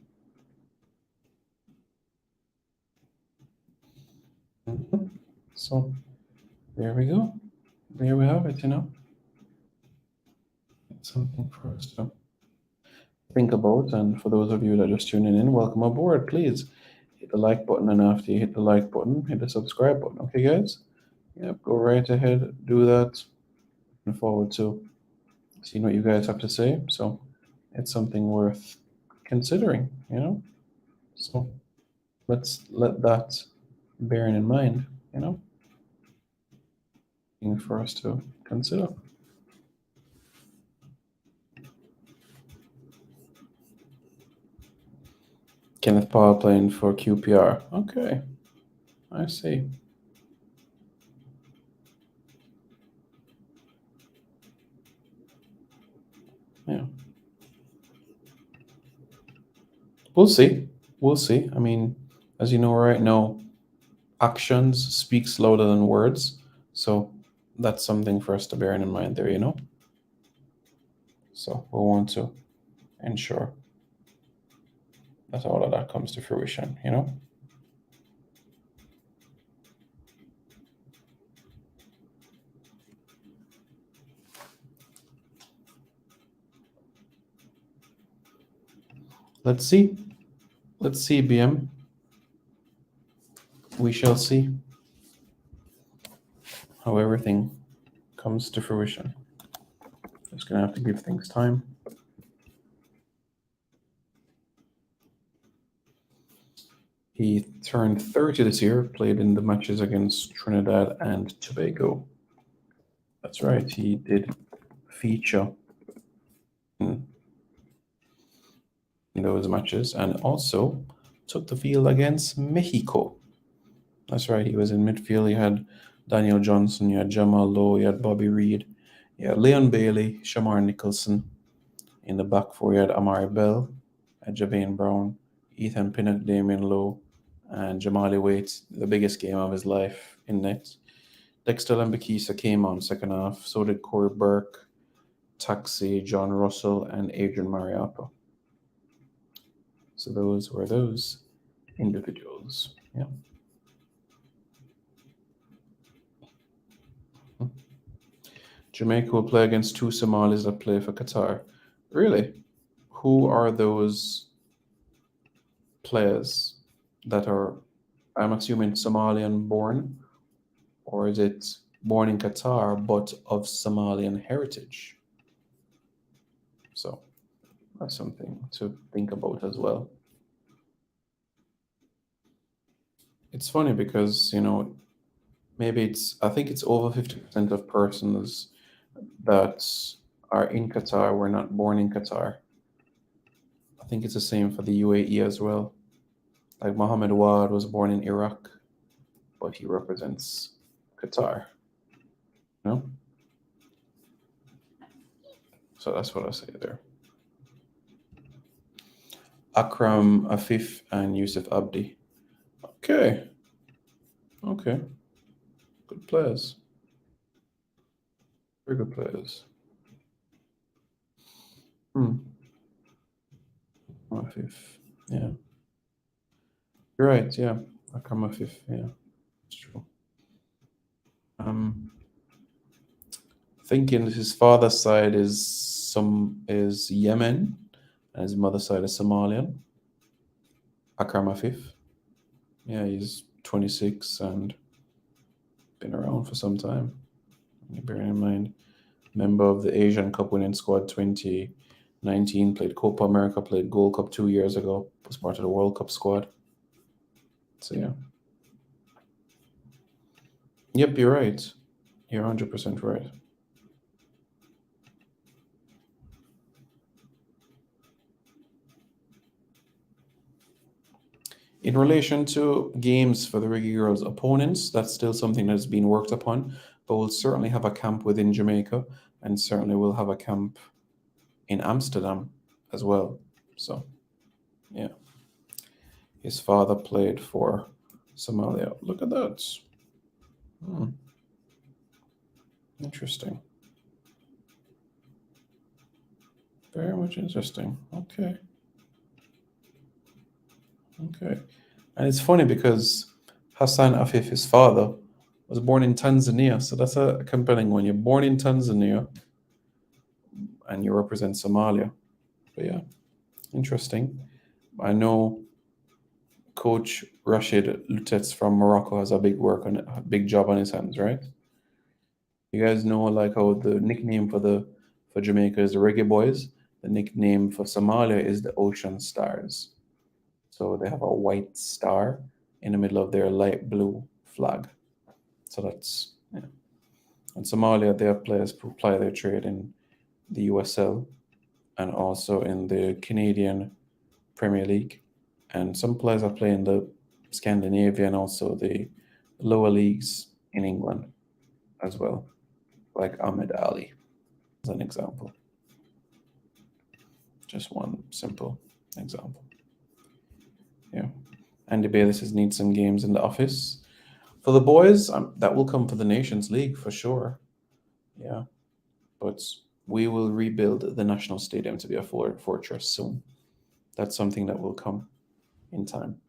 So there we go. There we have it, you know? It's something for us to think about. And for those of you that are just tuning in, welcome aboard. Please hit the like button, and after you hit the like button, hit the subscribe button. Okay, guys? Yep, go right ahead, do that. Looking forward to seeing what you guys have to say. So it's something worth considering, you know? So let's let that bearing in mind, you know? Thing for us to consider. Kenneth Paul playing for QPR. Okay, I see. Yeah. We'll see. We'll see. I mean, as you know right now, actions speaks louder than words. So that's something for us to bear in mind there, you know? So we want to ensure that all of that comes to fruition, you know? Let's see. Let's see, BM. We shall see how everything comes to fruition. Just gonna have to give things time. He turned 30 this year, played in the matches against Trinidad and Tobago. That's right, he did feature in those matches and also took the field against Mexico. That's right, he was in midfield. You had Daniel Johnson, you had Jamal Lowe, you had Bobby Reed, you had Leon Bailey, Shamar Nicholson. In the back four, you had Amari Bell, Javane Brown, Ethan Pinnock, Damian Lowe, and Jamali Waite, the biggest game of his life in net. Dexter Lambakisa came on second half. So did Corey Burke, Taxi, John Russell, and Adrian Mariappa. So those were those individuals. Yeah. Jamaica will play against 2 Somalis that play for Qatar. Really? Who are those players that are, I'm assuming, Somalian born, or is it born in Qatar but of Somalian heritage? So that's something to think about as well. It's funny because, maybe I think it's over 50% of persons that are in Qatar were not born in Qatar. I think it's the same for the UAE as well. Like Mohammed Wad was born in Iraq, but he represents Qatar. So that's what I say there. Akram Afif and Yusuf Abdi. Okay. Good players. Very good players. Afif. Yeah. You're right, yeah. Akram Afif, yeah. It's true. Thinking his father's side is Yemen and his mother's side is Somalian. Akram Afif. Yeah, he's 26 and been around for some time. Bearing in mind, member of the Asian Cup winning squad 2019, played Copa America, played Gold Cup 2 years ago, was part of the World Cup squad. So yeah. Yep, you're right. You're 100% right. In relation to games for the Reggae Girls opponents, that's still something that's being worked upon, but we'll certainly have a camp within Jamaica and certainly we'll have a camp in Amsterdam as well. So, yeah. His father played for Somalia. Look at that. Interesting. Very much interesting. Okay. And it's funny because Hassan Afif, his father, was born in Tanzania. So that's a compelling one. You're born in Tanzania and you represent Somalia. But yeah, interesting. I know Coach Rashid Lutets from Morocco has a big job on his hands, right? You guys know like how the nickname for Jamaica is the Reggae Boyz. The nickname for Somalia is the Ocean Stars. So they have a white star in the middle of their light blue flag. So that's, yeah. And Somalia, they have players who ply their trade in the USL and also in the Canadian Premier League. And some players are playing the Scandinavia and also the lower leagues in England as well, like Ahmed Ali, as an example. Just one simple example. Yeah. Andy Bailey says need some games in the office. For the boys, that will come for the Nations League for sure. Yeah. But we will rebuild the National Stadium to be a fortress soon. That's something that will come in time.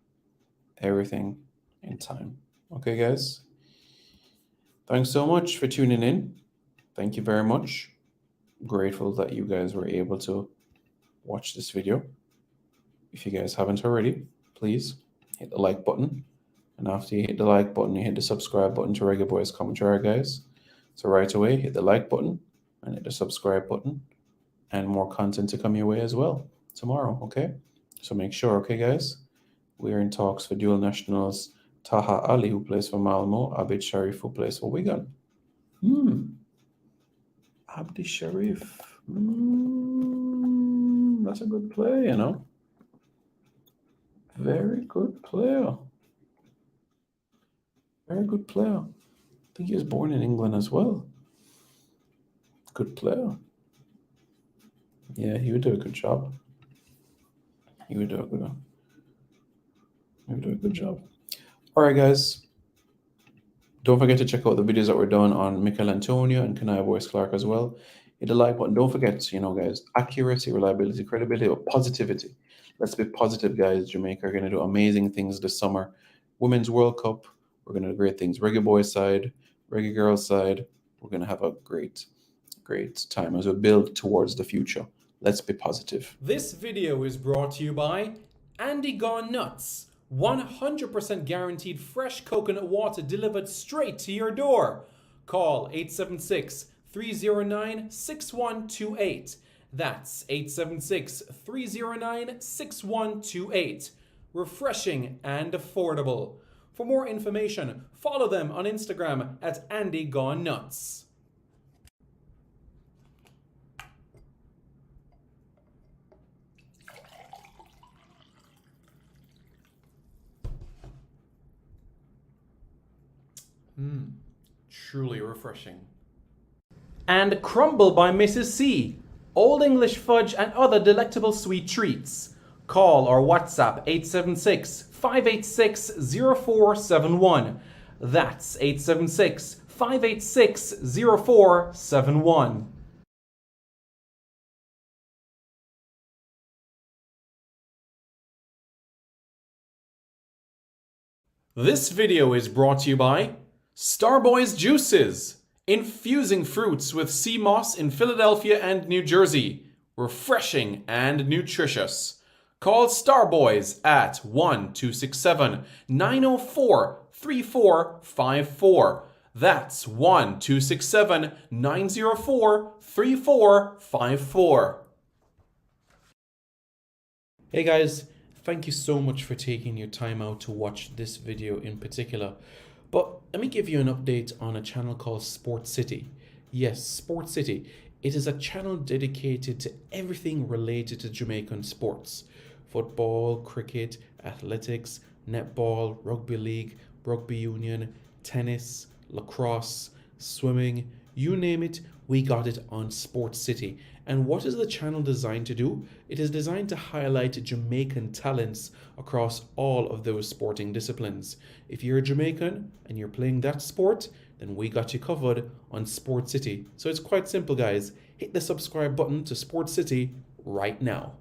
Everything in time. Okay, guys? Thanks so much for tuning in. Thank you very much. Grateful that you guys were able to watch this video. If you guys haven't already, please hit the like button. And after you hit the like button, you hit the subscribe button to Reggae Boyz Commentary, guys. So right away, hit the like button and hit the subscribe button. And more content to come your way as well tomorrow, okay? So make sure, okay, guys? We're in talks for dual nationals. Taha Ali, who plays for Malmo. Abid Sharif, who plays for Wigan. Abdi Sharif. That's a good play, you know? Very good player. Very good player. I think he was born in England as well. Good player. Yeah, he would do a good job. He would do a good job. All right, guys. Don't forget to check out the videos that were done on Michael Antonio and Kanaya Boyce Clark as well. Hit the like button. Don't forget, guys, accuracy, reliability, credibility, or positivity. Let's be positive, guys. Jamaica are going to do amazing things this summer. Women's World Cup, we're going to do great things. Reggae Boyz side, Reggae Girls side, we're going to have a great great time as we build towards the future. Let's be positive. This video is brought to you by Andy Gone Nuts. 100% guaranteed fresh coconut water delivered straight to your door. Call 876-309-6128. That's 876-309-6128. Refreshing and affordable. For more information, follow them on Instagram at Andy Gone Nuts. Truly refreshing. And Crumble by Mrs. C. Old English fudge and other delectable sweet treats. Call or WhatsApp 876-586-0471. That's 876-586-0471. This video is brought to you by Starboy's Juices. Infusing fruits with sea moss in Philadelphia and New Jersey. Refreshing and nutritious. Call Starboys at 1-267-904-3454. That's 1-267-904-3454. Hey guys, thank you so much for taking your time out to watch this video in particular. But let me give you an update on a channel called Sport City. Yes, Sport City. It is a channel dedicated to everything related to Jamaican sports. Football, cricket, athletics, netball, rugby league, rugby union, tennis, lacrosse, swimming, you name it, we got it on Sport City. And what is the channel designed to do? It is designed to highlight Jamaican talents across all of those sporting disciplines. If you're a Jamaican and you're playing that sport, then we got you covered on Sport City. So it's quite simple, guys. Hit the subscribe button to Sport City right now.